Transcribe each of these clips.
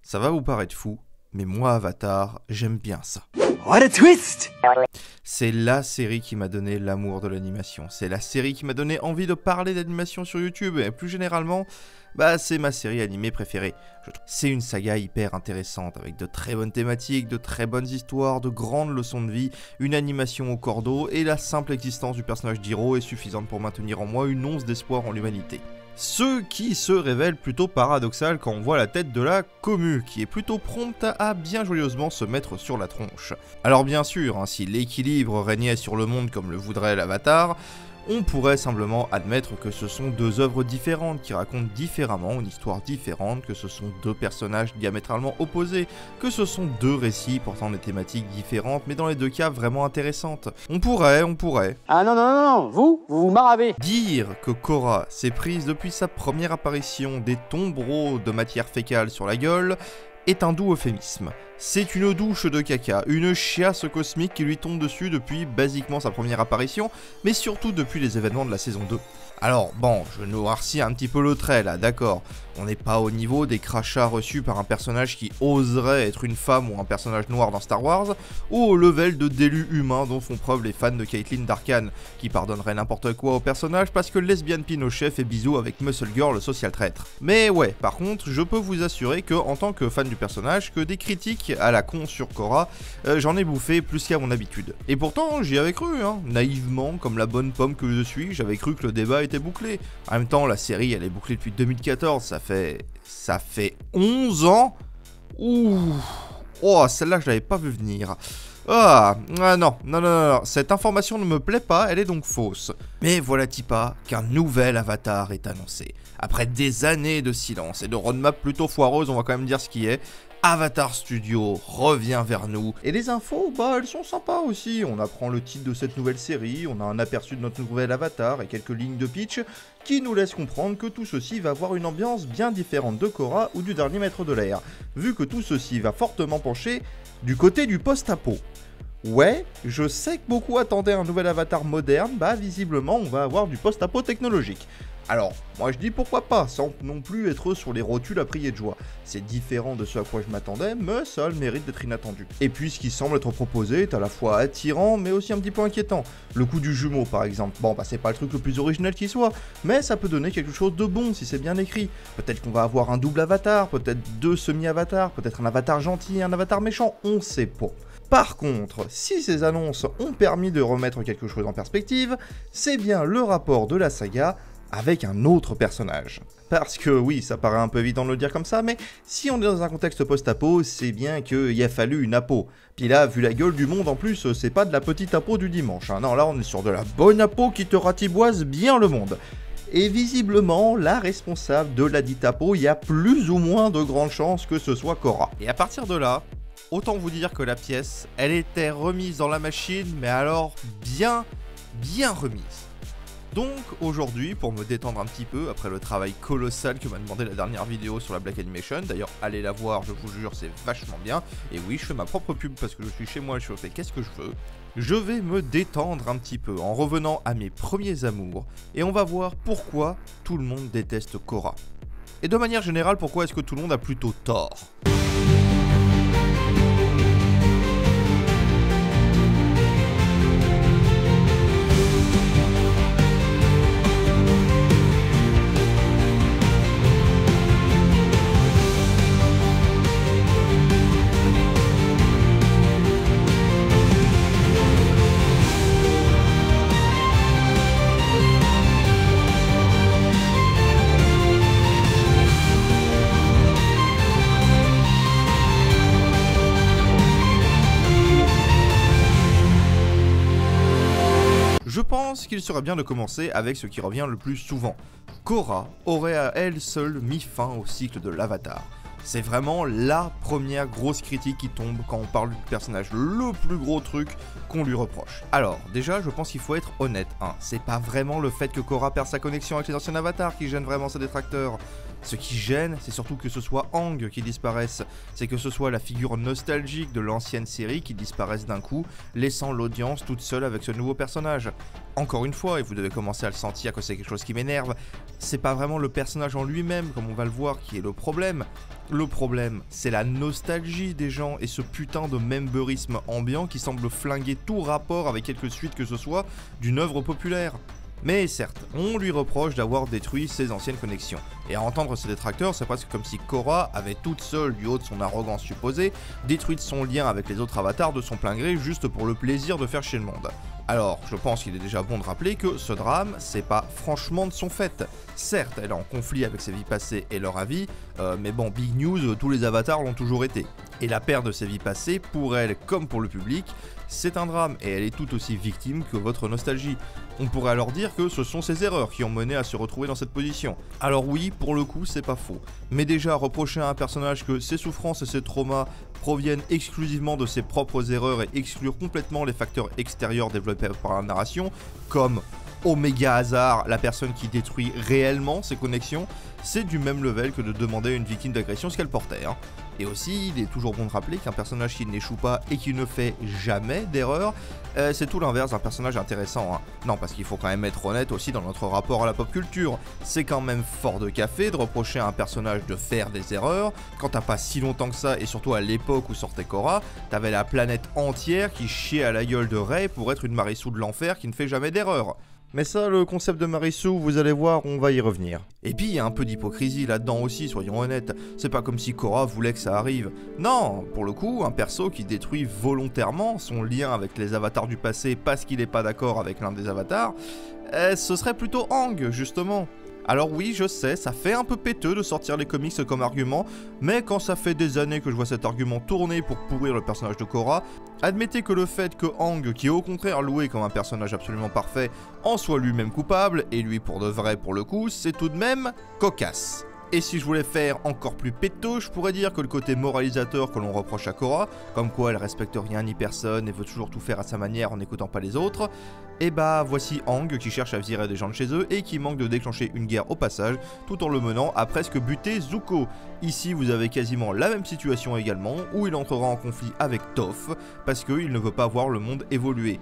Ça va vous paraître fou, mais moi Avatar, j'aime bien ça. What a twist! C'est la série qui m'a donné l'amour de l'animation, c'est la série qui m'a donné envie de parler d'animation sur YouTube, et plus généralement, c'est ma série animée préférée. C'est une saga hyper intéressante, avec de très bonnes thématiques, de très bonnes histoires, de grandes leçons de vie, une animation au cordeau, et la simple existence du personnage d'Hiro est suffisante pour maintenir en moi une once d'espoir en l'humanité. Ce qui se révèle plutôt paradoxal quand on voit la tête de la commu, qui est plutôt prompte à bien joyeusement se mettre sur la tronche. Alors bien sûr, si l'équilibre régnait sur le monde comme le voudrait l'Avatar, on pourrait simplement admettre que ce sont deux œuvres différentes qui racontent différemment une histoire différente, que ce sont deux personnages diamétralement opposés, que ce sont deux récits portant des thématiques différentes, mais dans les deux cas vraiment intéressantes. On pourrait... Ah non, vous maravez. Dire que Korra s'est prise depuis sa première apparition des tombereaux de matière fécale sur la gueule est un doux euphémisme. C'est une douche de caca, une chiasse cosmique qui lui tombe dessus depuis basiquement sa première apparition, mais surtout depuis les événements de la saison 2. Alors bon, je noircis un petit peu le trait là, d'accord, on n'est pas au niveau des crachats reçus par un personnage qui oserait être une femme ou un personnage noir dans Star Wars, ou au level de délu humain dont font preuve les fans de Caitlyn Darkhan, qui pardonneraient n'importe quoi au personnage parce que lesbienne Pinochet fait bisous avec Muscle Girl le social traître. Mais ouais, par contre, je peux vous assurer que en tant que fan du personnage, que des critiques à la con sur Korra, j'en ai bouffé plus qu'à mon habitude. Et pourtant, j'y avais cru, naïvement, comme la bonne pomme que je suis, j'avais cru que le débat était bouclé. En même temps, la série, elle est bouclée depuis 2014, ça fait 11 ans. Ouh. Oh, celle-là, je l'avais pas vu venir. Non, cette information ne me plaît pas, elle est donc fausse. Mais voilà-t-il pas qu'un nouvel Avatar est annoncé. Après des années de silence et de roadmap plutôt foireuse, on va quand même dire ce qui est, Avatar Studio revient vers nous. Et les infos, elles sont sympas aussi. On apprend le titre de cette nouvelle série, on a un aperçu de notre nouvel Avatar et quelques lignes de pitch qui nous laissent comprendre que tout ceci va avoir une ambiance bien différente de Korra ou du dernier Maître de l'Air, vu que tout ceci va fortement pencher du côté du post-apo. Ouais, je sais que beaucoup attendaient un nouvel Avatar moderne, visiblement on va avoir du post-apo technologique. Alors, moi je dis pourquoi pas, sans non plus être sur les rotules à prier de joie. C'est différent de ce à quoi je m'attendais, mais ça a le mérite d'être inattendu. Et puis ce qui semble être proposé est à la fois attirant, mais aussi un petit peu inquiétant. Le coup du jumeau par exemple, c'est pas le truc le plus original qui soit, mais ça peut donner quelque chose de bon si c'est bien écrit. Peut-être qu'on va avoir un double avatar, peut-être deux semi-avatars, peut-être un avatar gentil et un avatar méchant, on sait pas. Par contre, si ces annonces ont permis de remettre quelque chose en perspective, c'est bien le rapport de la saga avec un autre personnage. Parce que oui, ça paraît un peu évident de le dire comme ça, mais si on est dans un contexte post-apo, c'est bien qu'il a fallu une apo. Puis là, vu la gueule du monde en plus, c'est pas de la petite apo du dimanche, Non, là on est sur de la bonne apo qui te ratiboise bien le monde. Et visiblement, la responsable de la dite apo, il y a plus ou moins de grandes chances que ce soit Korra. Et à partir de là, autant vous dire que la pièce, elle était remise dans la machine, mais alors bien remise. Donc aujourd'hui, pour me détendre un petit peu, après le travail colossal que m'a demandé la dernière vidéo sur la Black Animation, d'ailleurs allez la voir, je vous jure, c'est vachement bien, et oui, je fais ma propre pub parce que je suis chez moi, je fais qu'est-ce que je veux, je vais me détendre un petit peu en revenant à mes premiers amours, et on va voir pourquoi tout le monde déteste Korra. Et de manière générale, pourquoi est-ce que tout le monde a plutôt tort ? Je pense qu'il serait bien de commencer avec ce qui revient le plus souvent. Korra aurait à elle seule mis fin au cycle de l'Avatar. C'est vraiment la première grosse critique qui tombe quand on parle du personnage, le plus gros truc qu'on lui reproche. Alors, déjà, je pense qu'il faut être honnête, c'est pas vraiment le fait que Korra perd sa connexion avec les anciens avatars qui gêne vraiment ses détracteurs. Ce qui gêne, c'est surtout que ce soit Aang qui disparaisse, c'est que ce soit la figure nostalgique de l'ancienne série qui disparaisse d'un coup, laissant l'audience toute seule avec ce nouveau personnage. Encore une fois, et vous devez commencer à le sentir que c'est quelque chose qui m'énerve, c'est pas vraiment le personnage en lui-même, comme on va le voir, qui est le problème. Le problème, c'est la nostalgie des gens et ce putain de memberisme ambiant qui semble flinguer tout rapport avec quelque suite que ce soit d'une œuvre populaire. Mais certes, on lui reproche d'avoir détruit ses anciennes connexions. Et à entendre ses détracteurs, c'est presque comme si Korra avait toute seule, du haut de son arrogance supposée, détruit son lien avec les autres avatars de son plein gré juste pour le plaisir de faire chier le monde. Alors, je pense qu'il est déjà bon de rappeler que ce drame, c'est pas franchement de son fait. Certes, elle est en conflit avec ses vies passées et leur avis, mais bon, big news, tous les avatars l'ont toujours été. Et la perte de ses vies passées, pour elle comme pour le public, c'est un drame, et elle est tout aussi victime que votre nostalgie. On pourrait alors dire que ce sont ses erreurs qui ont mené à se retrouver dans cette position. Alors oui, pour le coup, c'est pas faux. Mais déjà, reprocher à un personnage que ses souffrances et ses traumas proviennent exclusivement de ses propres erreurs et exclure complètement les facteurs extérieurs développés par la narration, comme Oméga Hasard, la personne qui détruit réellement ses connexions, c'est du même level que de demander à une victime d'agression ce qu'elle portait. Et aussi, il est toujours bon de rappeler qu'un personnage qui n'échoue pas et qui ne fait jamais d'erreur, c'est tout l'inverse d'un personnage intéressant. Non, parce qu'il faut quand même être honnête aussi dans notre rapport à la pop culture. C'est quand même fort de café de reprocher à un personnage de faire des erreurs, quand t'as pas si longtemps que ça, et surtout à l'époque où sortait Korra, t'avais la planète entière qui chiait à la gueule de Rei pour être une Marisou de l'enfer qui ne fait jamais d'erreur. Mais ça, le concept de Marisou, vous allez voir, on va y revenir. Et puis, il y a un peu d'hypocrisie là-dedans aussi, soyons honnêtes. C'est pas comme si Korra voulait que ça arrive. Non, pour le coup, un perso qui détruit volontairement son lien avec les avatars du passé parce qu'il n'est pas d'accord avec l'un des avatars, ce serait plutôt Aang, justement. Alors oui, je sais, ça fait un peu péteux de sortir les comics comme argument, mais quand ça fait des années que je vois cet argument tourner pour pourrir le personnage de Korra, admettez que le fait que Aang, qui est au contraire loué comme un personnage absolument parfait, en soit lui-même coupable, et lui pour de vrai pour le coup, c'est tout de même cocasse. Et si je voulais faire encore plus péteux, je pourrais dire que le côté moralisateur que l'on reproche à Korra, comme quoi elle respecte rien ni personne et veut toujours tout faire à sa manière en n'écoutant pas les autres, et bah voici Aang qui cherche à virer des gens de chez eux et qui manque de déclencher une guerre au passage, tout en le menant à presque buter Zuko. Ici vous avez quasiment la même situation également, où il entrera en conflit avec Toph, parce qu'il ne veut pas voir le monde évoluer.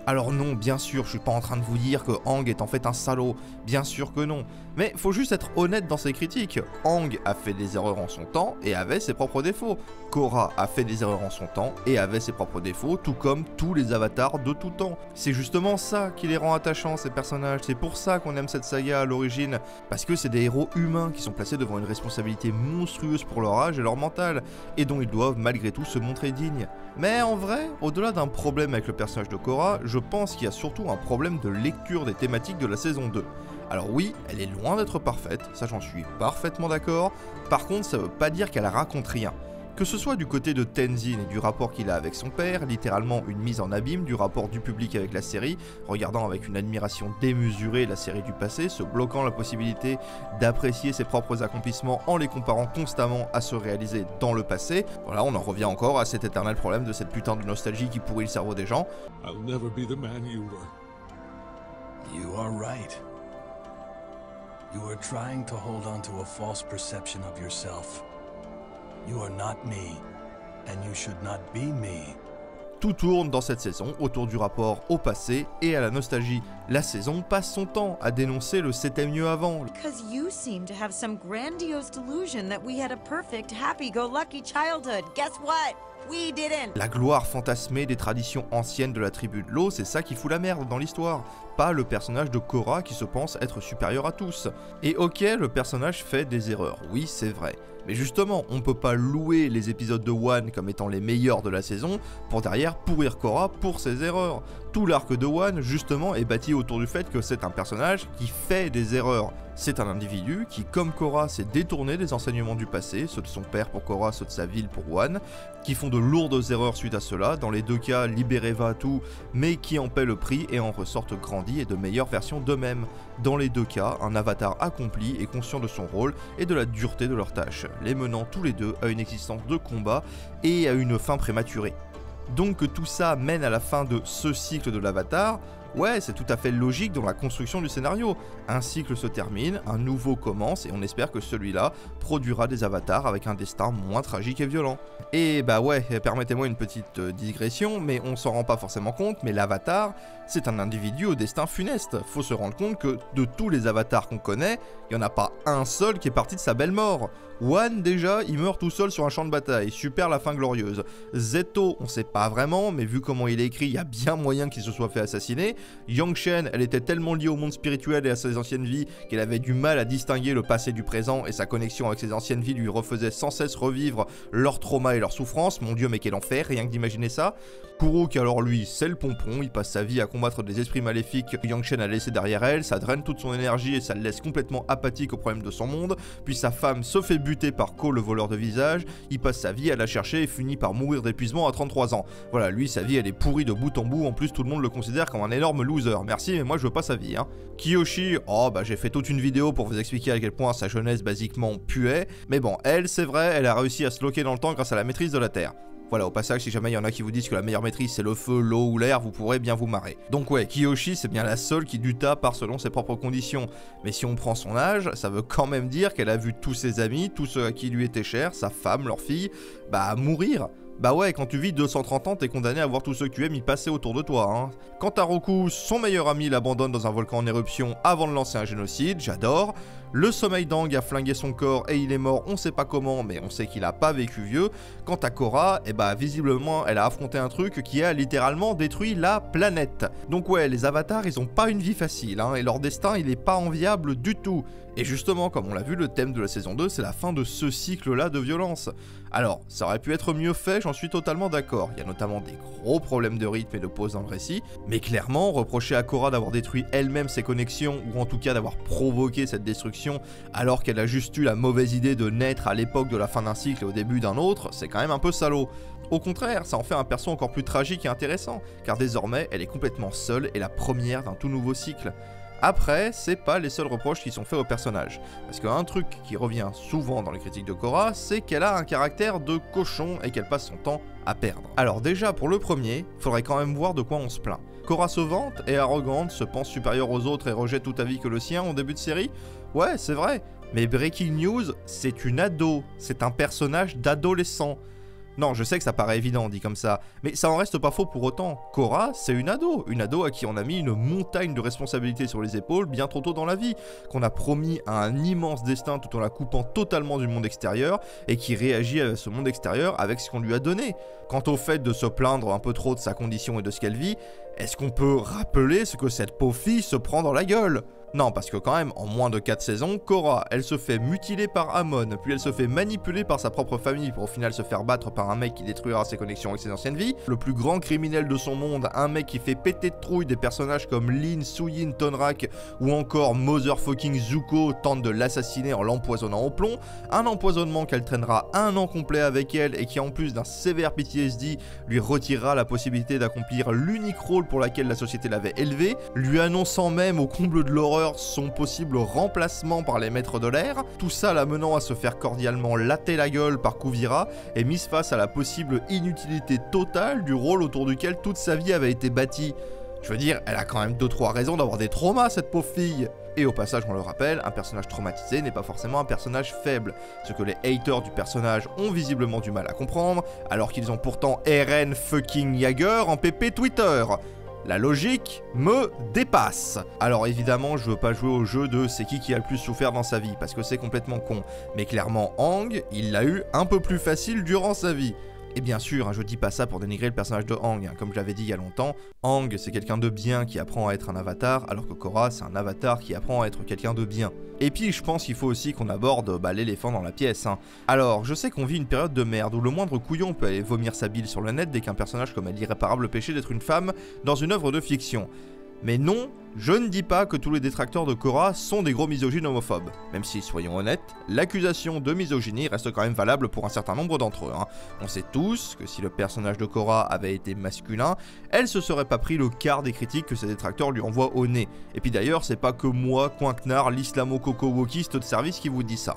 Alors non, bien sûr, je suis pas en train de vous dire que Aang est en fait un salaud, bien sûr que non. Mais faut juste être honnête dans ses critiques. Aang a fait des erreurs en son temps et avait ses propres défauts. Korra a fait des erreurs en son temps et avait ses propres défauts, tout comme tous les avatars de tout temps. C'est justement ça qui les rend attachants, ces personnages. C'est pour ça qu'on aime cette saga à l'origine. Parce que c'est des héros humains qui sont placés devant une responsabilité monstrueuse pour leur âge et leur mental, et dont ils doivent malgré tout se montrer dignes. Mais en vrai, au-delà d'un problème avec le personnage de Korra, je pense qu'il y a surtout un problème de lecture des thématiques de la saison 2. Alors oui, elle est loin d'être parfaite, ça j'en suis parfaitement d'accord, par contre ça veut pas dire qu'elle raconte rien. Que ce soit du côté de Tenzin et du rapport qu'il a avec son père, littéralement une mise en abîme du rapport du public avec la série, regardant avec une admiration démesurée la série du passé, se bloquant la possibilité d'apprécier ses propres accomplissements en les comparant constamment à ceux réalisés dans le passé. Voilà, on en revient encore à cet éternel problème de cette putain de nostalgie qui pourrit le cerveau des gens. I'll never be the man you were. You are right. You are trying to hold on to a false perception of yourself. You are not me, and you should not be me. Tout tourne dans cette saison autour du rapport au passé et à la nostalgie. La saison passe son temps à dénoncer le c'était mieux avant. Because you seem to have some grandiose delusion that we had a perfect, happy-go-lucky childhood. Guess what? We didn't. La gloire fantasmée des traditions anciennes de la tribu de l'eau, c'est ça qui fout la merde dans l'histoire. Pas le personnage de Korra qui se pense être supérieur à tous. Et ok, le personnage fait des erreurs, oui c'est vrai. Mais justement, on peut pas louer les épisodes de One comme étant les meilleurs de la saison pour derrière pourrir Korra pour ses erreurs. Tout l'arc de One, justement, est bâti autour du fait que c'est un personnage qui fait des erreurs. C'est un individu qui, comme Korra, s'est détourné des enseignements du passé, ceux de son père pour Korra, ceux de sa ville pour One, qui font de lourdes erreurs suite à cela, dans les deux cas libérés Vaatu, mais qui en paient le prix et en ressortent grandis et de meilleures versions d'eux-mêmes. Dans les deux cas, un avatar accompli et conscient de son rôle et de la dureté de leurs tâches, les menant tous les deux à une existence de combat et à une fin prématurée. Donc que tout ça mène à la fin de ce cycle de l'avatar, ouais, c'est tout à fait logique dans la construction du scénario. Un cycle se termine, un nouveau commence et on espère que celui-là produira des avatars avec un destin moins tragique et violent. Et bah ouais, permettez-moi une petite digression, mais on s'en rend pas forcément compte, mais l'avatar, c'est un individu au destin funeste. Faut se rendre compte que de tous les avatars qu'on connaît, il y en a pas un seul qui est parti de sa belle mort. Wan, déjà, il meurt tout seul sur un champ de bataille, super la fin glorieuse. Zeto, on sait pas vraiment, mais vu comment il est écrit, il y a bien moyen qu'il se soit fait assassiner. Yang Shen, elle était tellement liée au monde spirituel et à ses anciennes vies qu'elle avait du mal à distinguer le passé du présent, et sa connexion avec ses anciennes vies lui refaisait sans cesse revivre leurs traumas et leurs souffrances. Mon dieu, mais quel enfer, rien que d'imaginer ça. Kuruk, alors lui, c'est le pompon, il passe sa vie à combattre des esprits maléfiques que Yang Shen a laissé derrière elle, ça draine toute son énergie et ça le laisse complètement apathique aux problèmes de son monde. Puis sa femme se fait buter par Ko, le voleur de visage, il passe sa vie à la chercher et finit par mourir d'épuisement à 33 ans. Voilà, lui, sa vie, elle est pourrie de bout en bout, en plus tout le monde le considère comme un énorme loser. Merci, mais moi je veux pas sa vie, hein. Kiyoshi, oh bah j'ai fait toute une vidéo pour vous expliquer à quel point sa jeunesse basiquement puait, mais bon, elle, c'est vrai, elle a réussi à se loquer dans le temps grâce à la maîtrise de la Terre. Voilà, au passage, si jamais il y en a qui vous disent que la meilleure maîtrise c'est le feu, l'eau ou l'air, vous pourrez bien vous marrer. Donc ouais, Kiyoshi c'est bien la seule qui duta par selon ses propres conditions. Mais si on prend son âge, ça veut quand même dire qu'elle a vu tous ses amis, tous ceux à qui lui étaient chers, sa femme, leur fille, bah mourir. Bah ouais, quand tu vis 230 ans, t'es condamné à voir tous ceux que tu aimes y passer autour de toi, hein. Quant à Roku, son meilleur ami l'abandonne dans un volcan en éruption avant de lancer un génocide, j'adore. Le sommeil d'Aang a flingué son corps et il est mort, on sait pas comment, mais on sait qu'il a pas vécu vieux. Quant à Korra, eh bah visiblement elle a affronté un truc qui a littéralement détruit la planète. Donc ouais, les avatars ils ont pas une vie facile, hein, et leur destin il est pas enviable du tout. Et justement, comme on l'a vu, le thème de la saison 2, c'est la fin de ce cycle-là de violence. Alors, ça aurait pu être mieux fait, j'en suis totalement d'accord. Il y a notamment des gros problèmes de rythme et de pause dans le récit, mais clairement, reprocher à Korra d'avoir détruit elle-même ses connexions, ou en tout cas d'avoir provoqué cette destruction, alors qu'elle a juste eu la mauvaise idée de naître à l'époque de la fin d'un cycle et au début d'un autre, c'est quand même un peu salaud. Au contraire, ça en fait un perso encore plus tragique et intéressant, car désormais, elle est complètement seule et la première d'un tout nouveau cycle. Après, c'est pas les seuls reproches qui sont faits au personnage, parce qu'un truc qui revient souvent dans les critiques de Korra, c'est qu'elle a un caractère de cochon et qu'elle passe son temps à perdre. Alors déjà, pour le premier, faudrait quand même voir de quoi on se plaint. Korra se vante, est arrogante, se pense supérieure aux autres et rejette tout avis que le sien en début de série. Ouais, c'est vrai, mais breaking news, c'est une ado, c'est un personnage d'adolescent. Non, je sais que ça paraît évident dit comme ça, mais ça en reste pas faux pour autant. Korra, c'est une ado à qui on a mis une montagne de responsabilités sur les épaules bien trop tôt dans la vie, qu'on a promis à un immense destin tout en la coupant totalement du monde extérieur, et qui réagit à ce monde extérieur avec ce qu'on lui a donné. Quant au fait de se plaindre un peu trop de sa condition et de ce qu'elle vit, est-ce qu'on peut rappeler ce que cette pauvre fille se prend dans la gueule ? Non, parce que quand même, en moins de 4 saisons, Korra, elle se fait mutiler par Amon, puis elle se fait manipuler par sa propre famille pour au final se faire battre par un mec qui détruira ses connexions avec ses anciennes vies. Le plus grand criminel de son monde, un mec qui fait péter de trouille des personnages comme Lin, Suyin, Tonrak ou encore motherfucking Zuko tente de l'assassiner en l'empoisonnant au plomb. Un empoisonnement qu'elle traînera 1 an complet avec elle et qui en plus d'un sévère PTSD lui retirera la possibilité d'accomplir l'unique rôle pour laquelle la société l'avait élevé, lui annonçant même au comble de l'horreur son possible remplacement par les maîtres de l'air, tout ça la menant à se faire cordialement latter la gueule par Kuvira et mise face à la possible inutilité totale du rôle autour duquel toute sa vie avait été bâtie. Je veux dire, elle a quand même 2-3 raisons d'avoir des traumas cette pauvre fille. Et au passage, on le rappelle, un personnage traumatisé n'est pas forcément un personnage faible, ce que les haters du personnage ont visiblement du mal à comprendre, alors qu'ils ont pourtant Eren fucking Jaeger en PP Twitter. La logique me dépasse. Alors évidemment, je veux pas jouer au jeu de c'est qui a le plus souffert dans sa vie, parce que c'est complètement con. Mais clairement, Aang, il l'a eu un peu plus facile durant sa vie. Et bien sûr, je dis pas ça pour dénigrer le personnage de Aang, comme je l'avais dit il y a longtemps. Aang, c'est quelqu'un de bien qui apprend à être un avatar, alors que Korra, c'est un avatar qui apprend à être quelqu'un de bien. Et puis, je pense qu'il faut aussi qu'on aborde l'éléphant dans la pièce. Alors, je sais qu'on vit une période de merde où le moindre couillon peut aller vomir sa bile sur le net dès qu'un personnage commet l'irréparable péché d'être une femme dans une œuvre de fiction. Mais non, je ne dis pas que tous les détracteurs de Korra sont des gros misogynes homophobes. Même si, soyons honnêtes, l'accusation de misogynie reste quand même valable pour un certain nombre d'entre eux. On sait tous que si le personnage de Korra avait été masculin, elle se serait pas pris le quart des critiques que ses détracteurs lui envoient au nez. Et puis d'ailleurs, c'est pas que moi, Coinknar, l'islamo-coco-wokiste de service qui vous dit ça.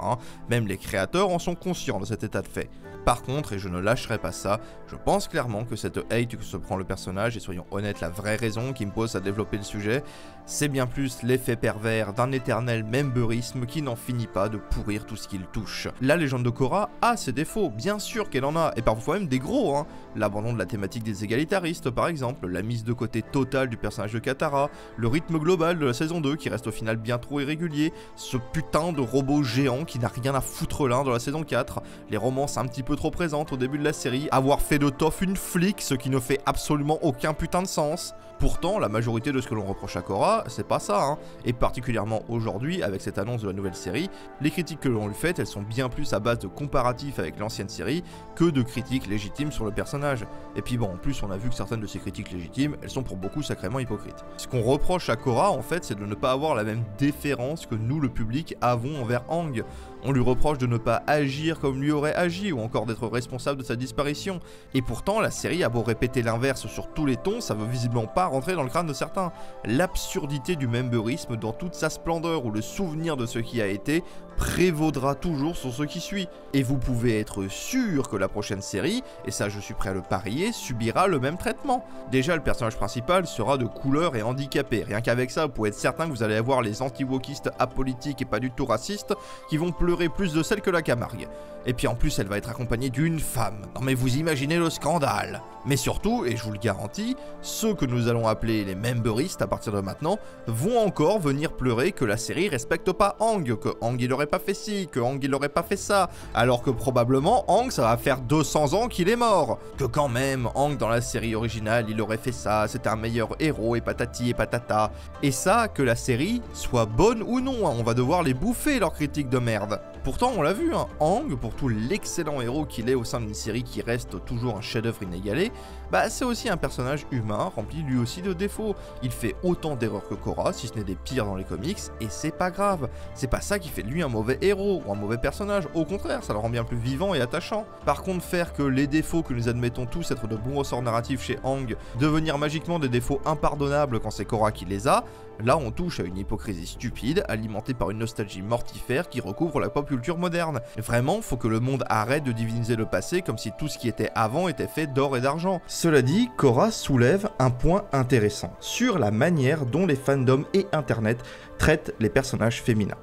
Même les créateurs en sont conscients de cet état de fait. Par contre, et je ne lâcherai pas ça, je pense clairement que cette hate que se prend le personnage, et soyons honnêtes, la vraie raison qui me pose à développer le sujet, c'est bien plus l'effet pervers d'un éternel memberisme qui n'en finit pas de pourrir tout ce qu'il touche. La légende de Korra a ses défauts, bien sûr qu'elle en a, et parfois même des gros, hein. L'abandon de la thématique des égalitaristes par exemple, la mise de côté totale du personnage de Katara, le rythme global de la saison 2 qui reste au final bien trop irrégulier, ce putain de robot géant qui n'a rien à foutre là dans la saison 4, les romances un petit peu trop présentes au début de la série, avoir fait de Toph une flic, ce qui ne fait absolument aucun putain de sens. Pourtant, la majorité de ce que l'on reproche à Korra, c'est pas ça, hein. Et particulièrement aujourd'hui, avec cette annonce de la nouvelle série, les critiques que l'on lui fait, elles sont bien plus à base de comparatifs avec l'ancienne série que de critiques légitimes sur le personnage. Et puis bon, en plus, on a vu que certaines de ces critiques légitimes, elles sont pour beaucoup sacrément hypocrites. Ce qu'on reproche à Korra, en fait, c'est de ne pas avoir la même déférence que nous, le public, avons envers Aang. On lui reproche de ne pas agir comme lui aurait agi, ou encore d'être responsable de sa disparition. Et pourtant, la série a beau répéter l'inverse sur tous les tons, ça veut visiblement pas rentrer dans le crâne de certains. L'absurdité du memberisme dans toute sa splendeur, ou le souvenir de ce qui a été, prévaudra toujours sur ce qui suit. Et vous pouvez être sûr que la prochaine série, et ça je suis prêt à le parier, subira le même traitement. Déjà, le personnage principal sera de couleur et handicapé. Rien qu'avec ça, vous pouvez être certain que vous allez avoir les anti-wokistes apolitiques et pas du tout racistes qui vont pleurer plus de sel que la Camargue. Et puis en plus, elle va être accompagnée d'une femme. Non mais vous imaginez le scandale. Mais surtout, et je vous le garantis, ceux que nous allons appeler les memberistes à partir de maintenant vont encore venir pleurer que la série respecte pas Aang, que Aang il aurait pas fait ci, que Aang il aurait pas fait ça, alors que probablement Aang ça va faire 200 ans qu'il est mort, que quand même Aang dans la série originale il aurait fait ça, c'était un meilleur héros et patati et patata. Et ça, que la série soit bonne ou non, hein, on va devoir les bouffer leurs critiques de merde. Pourtant on l'a vu, hein, Aang, pour tout l'excellent héros qu'il est au sein d'une série qui reste toujours un chef-d'œuvre inégalé, bah c'est aussi un personnage humain rempli lui aussi de défauts. Il fait autant d'erreurs que Korra, si ce n'est des pires dans les comics, et c'est pas grave. C'est pas ça qui fait de lui un mauvais héros ou un mauvais personnage, au contraire, ça le rend bien plus vivant et attachant. Par contre, faire que les défauts que nous admettons tous être de bons ressorts narratifs chez Aang devenir magiquement des défauts impardonnables quand c'est Korra qui les a, là on touche à une hypocrisie stupide, alimentée par une nostalgie mortifère qui recouvre la pop culture moderne. Vraiment, faut que le monde arrête de diviniser le passé comme si tout ce qui était avant était fait d'or et d'argent. Cela dit, Korra soulève un point intéressant sur la manière dont les fandoms et internet traitent les personnages féminins.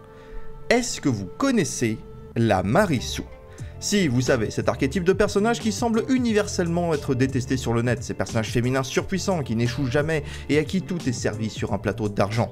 Est-ce que vous connaissez la Marisou ? Si, vous savez, cet archétype de personnage qui semble universellement être détesté sur le net, ces personnages féminins surpuissants qui n'échouent jamais et à qui tout est servi sur un plateau d'argent.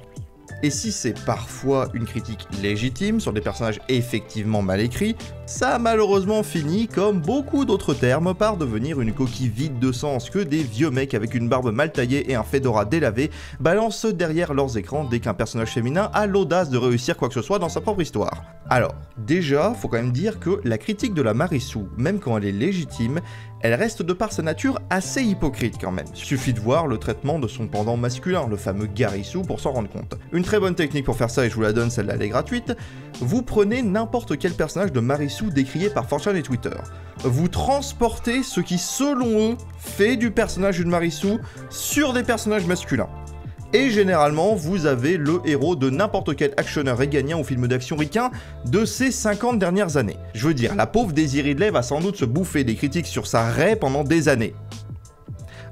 Et si c'est parfois une critique légitime sur des personnages effectivement mal écrits, ça a malheureusement fini, comme beaucoup d'autres termes, par devenir une coquille vide de sens que des vieux mecs avec une barbe mal taillée et un fedora délavé balancent derrière leurs écrans dès qu'un personnage féminin a l'audace de réussir quoi que ce soit dans sa propre histoire. Alors, déjà, faut quand même dire que la critique de la Marisou, même quand elle est légitime, elle reste de par sa nature assez hypocrite quand même. Suffit de voir le traitement de son pendant masculin, le fameux Garissou, pour s'en rendre compte. Une très bonne technique pour faire ça, et je vous la donne, celle-là elle est gratuite. Vous prenez n'importe quel personnage de Marisou décrié par 4chan et Twitter. Vous transportez ce qui, selon eux, fait du personnage d'une Marisou sur des personnages masculins. Et généralement, vous avez le héros de n'importe quel actionneur réganien ou film d'action ricain de ces 50 dernières années. Je veux dire, la pauvre Daisy Ridley va sans doute se bouffer des critiques sur sa raie pendant des années.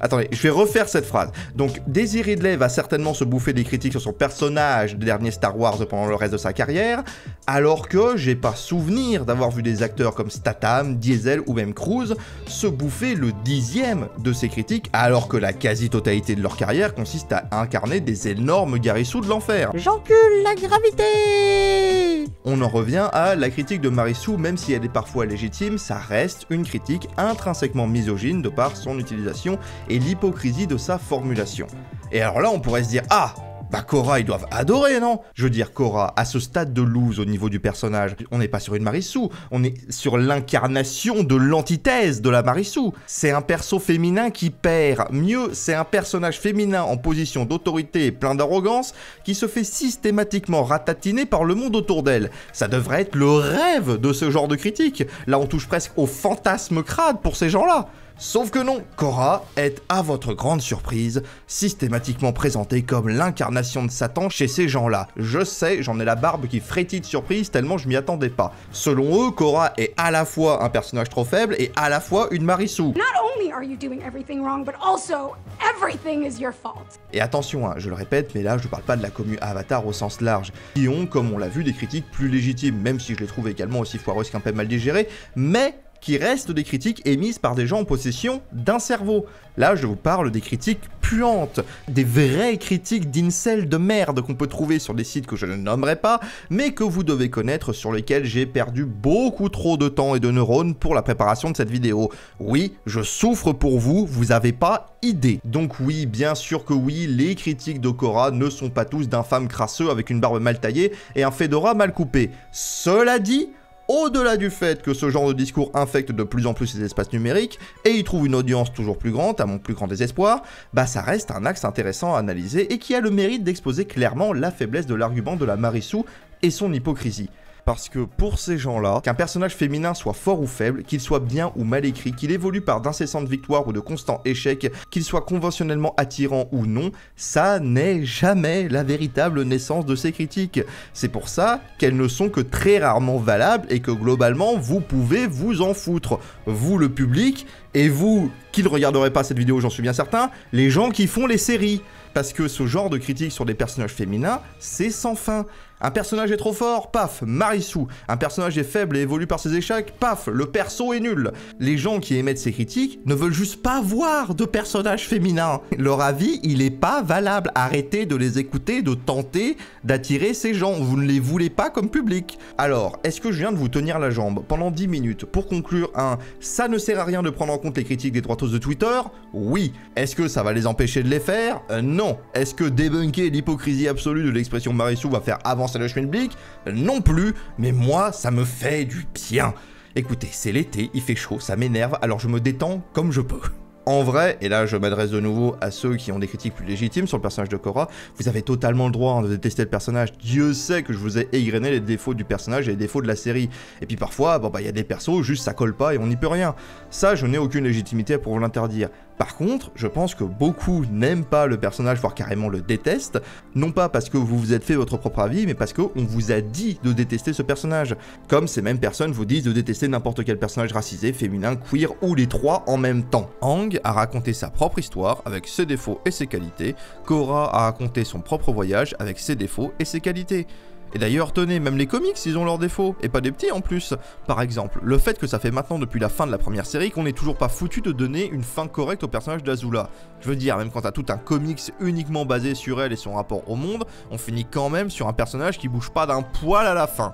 Attendez, je vais refaire cette phrase. Donc, Daisy Ridley va certainement se bouffer des critiques sur son personnage des derniers Star Wars pendant le reste de sa carrière, alors que j'ai pas souvenir d'avoir vu des acteurs comme Statham, Diesel ou même Cruise se bouffer le 10e de ces critiques, alors que la quasi-totalité de leur carrière consiste à incarner des énormes garissous de l'enfer. J'encule la gravité! On en revient à la critique de Marisou, même si elle est parfois légitime, ça reste une critique intrinsèquement misogyne de par son utilisation et l'hypocrisie de sa formulation. Et alors là, on pourrait se dire « Ah, bah Korra, ils doivent adorer, non ?» Je veux dire, Korra, à ce stade de loose au niveau du personnage, on n'est pas sur une Marisou, on est sur l'incarnation de l'antithèse de la Marisou. C'est un perso féminin qui perd. Mieux, c'est un personnage féminin en position d'autorité et plein d'arrogance qui se fait systématiquement ratatiner par le monde autour d'elle. Ça devrait être le rêve de ce genre de critique. Là, on touche presque au fantasme crade pour ces gens-là. Sauf que non, Korra est, à votre grande surprise, systématiquement présentée comme l'incarnation de Satan chez ces gens-là. Je sais, j'en ai la barbe qui frétille de surprise tellement je m'y attendais pas. Selon eux, Korra est à la fois un personnage trop faible et à la fois une Marisu. Not only are you doing everything wrong, but also everything is your fault. Et attention, je le répète, mais là je parle pas de la commu Avatar au sens large, qui ont, comme on l'a vu, des critiques plus légitimes, même si je les trouve également aussi foireuses qu'un peu mal digérées, mais qui restent des critiques émises par des gens en possession d'un cerveau. Là, je vous parle des critiques puantes, des vraies critiques d'incel de merde qu'on peut trouver sur des sites que je ne nommerai pas, mais que vous devez connaître, sur lesquels j'ai perdu beaucoup trop de temps et de neurones pour la préparation de cette vidéo. Oui, je souffre pour vous, vous avez pas idée. Donc oui, bien sûr que oui, les critiques de Korra ne sont pas tous d'infâmes crasseux avec une barbe mal taillée et un fedora mal coupé. Cela dit, au-delà du fait que ce genre de discours infecte de plus en plus les espaces numériques, et y trouve une audience toujours plus grande, à mon plus grand désespoir, bah ça reste un axe intéressant à analyser et qui a le mérite d'exposer clairement la faiblesse de l'argument de la Marisu et son hypocrisie. Parce que pour ces gens-là, qu'un personnage féminin soit fort ou faible, qu'il soit bien ou mal écrit, qu'il évolue par d'incessantes victoires ou de constants échecs, qu'il soit conventionnellement attirant ou non, ça n'est jamais la véritable naissance de ces critiques. C'est pour ça qu'elles ne sont que très rarement valables et que globalement, vous pouvez vous en foutre. Vous, le public, et vous, qui ne regarderez pas cette vidéo, j'en suis bien certain, les gens qui font les séries. Parce que ce genre de critique sur des personnages féminins, c'est sans fin. Un personnage est trop fort, paf, Marisu. Un personnage est faible et évolue par ses échecs, paf, le perso est nul. Les gens qui émettent ces critiques ne veulent juste pas voir de personnages féminins. Leur avis, il est pas valable. Arrêtez de les écouter, de tenter d'attirer ces gens. Vous ne les voulez pas comme public. Alors, est-ce que je viens de vous tenir la jambe pendant 10 minutes pour conclure un « ça ne sert à rien de prendre en compte les critiques des droitos de Twitter » Oui. Est-ce que ça va les empêcher de les faire Non. Est-ce que débunker l'hypocrisie absolue de l'expression Marisu va faire avancer le schmilblick? Non plus, mais moi, ça me fait du bien. Écoutez, c'est l'été, il fait chaud, ça m'énerve, alors je me détends comme je peux. En vrai, et là je m'adresse de nouveau à ceux qui ont des critiques plus légitimes sur le personnage de Korra, vous avez totalement le droit de détester le personnage. Dieu sait que je vous ai égrené les défauts du personnage et les défauts de la série. Et puis parfois, bon bah y a des persos, juste ça colle pas et on n'y peut rien. Ça, je n'ai aucune légitimité pour vous l'interdire. Par contre, je pense que beaucoup n'aiment pas le personnage, voire carrément le détestent, non pas parce que vous vous êtes fait votre propre avis, mais parce qu'on vous a dit de détester ce personnage. Comme ces mêmes personnes vous disent de détester n'importe quel personnage racisé, féminin, queer ou les trois en même temps. Aang a raconté sa propre histoire avec ses défauts et ses qualités, Korra a raconté son propre voyage avec ses défauts et ses qualités. Et d'ailleurs, tenez, même les comics, ils ont leurs défauts, et pas des petits en plus. Par exemple, le fait que ça fait maintenant depuis la fin de la première série qu'on n'est toujours pas foutu de donner une fin correcte au personnage d'Azula. Je veux dire, même quand t'as tout un comics uniquement basé sur elle et son rapport au monde, on finit quand même sur un personnage qui bouge pas d'un poil à la fin.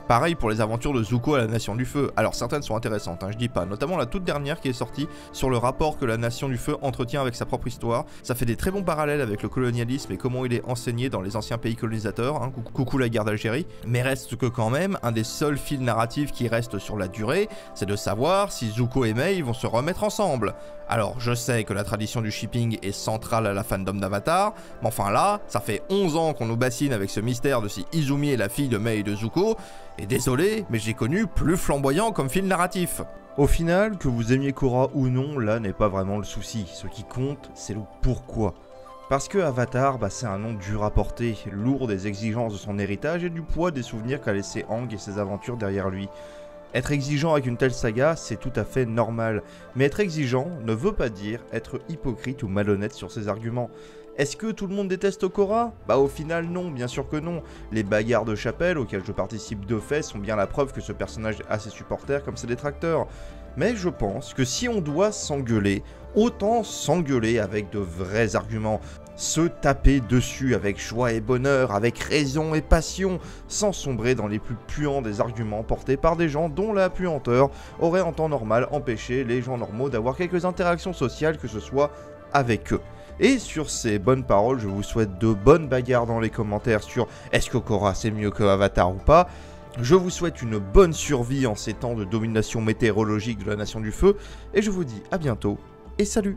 Pareil pour les aventures de Zuko à la Nation du Feu. Alors certaines sont intéressantes, je dis pas, notamment la toute dernière qui est sortie sur le rapport que la Nation du Feu entretient avec sa propre histoire. Ça fait des très bons parallèles avec le colonialisme et comment il est enseigné dans les anciens pays colonisateurs, coucou la guerre d'Algérie. Mais reste que quand même, un des seuls fils narratifs qui reste sur la durée, c'est de savoir si Zuko et Mei vont se remettre ensemble. Alors je sais que la tradition du shipping est centrale à la fandom d'Avatar, mais enfin là, ça fait 11 ans qu'on nous bassine avec ce mystère de si Izumi est la fille de Mei et de Zuko, et désolé, mais j'ai connu plus flamboyant comme fil narratif. Au final, que vous aimiez Korra ou non, là n'est pas vraiment le souci. Ce qui compte, c'est le pourquoi. Parce que Avatar, c'est un nom dur à porter, lourd des exigences de son héritage et du poids des souvenirs qu'a laissé Aang et ses aventures derrière lui. Être exigeant avec une telle saga, c'est tout à fait normal. Mais être exigeant ne veut pas dire être hypocrite ou malhonnête sur ses arguments. Est-ce que tout le monde déteste Korra? Au final non, bien sûr que non. Les bagarres de chapelle auxquelles je participe de fait sont bien la preuve que ce personnage a ses supporters comme ses détracteurs. Mais je pense que si on doit s'engueuler, autant s'engueuler avec de vrais arguments. Se taper dessus avec joie et bonheur, avec raison et passion, sans sombrer dans les plus puants des arguments portés par des gens dont la puanteur aurait en temps normal empêché les gens normaux d'avoir quelques interactions sociales, que ce soit avec eux. Et sur ces bonnes paroles, je vous souhaite de bonnes bagarres dans les commentaires sur est-ce que Korra c'est mieux que Avatar ou pas. Je vous souhaite une bonne survie en ces temps de domination météorologique de la Nation du Feu, et je vous dis à bientôt, et salut!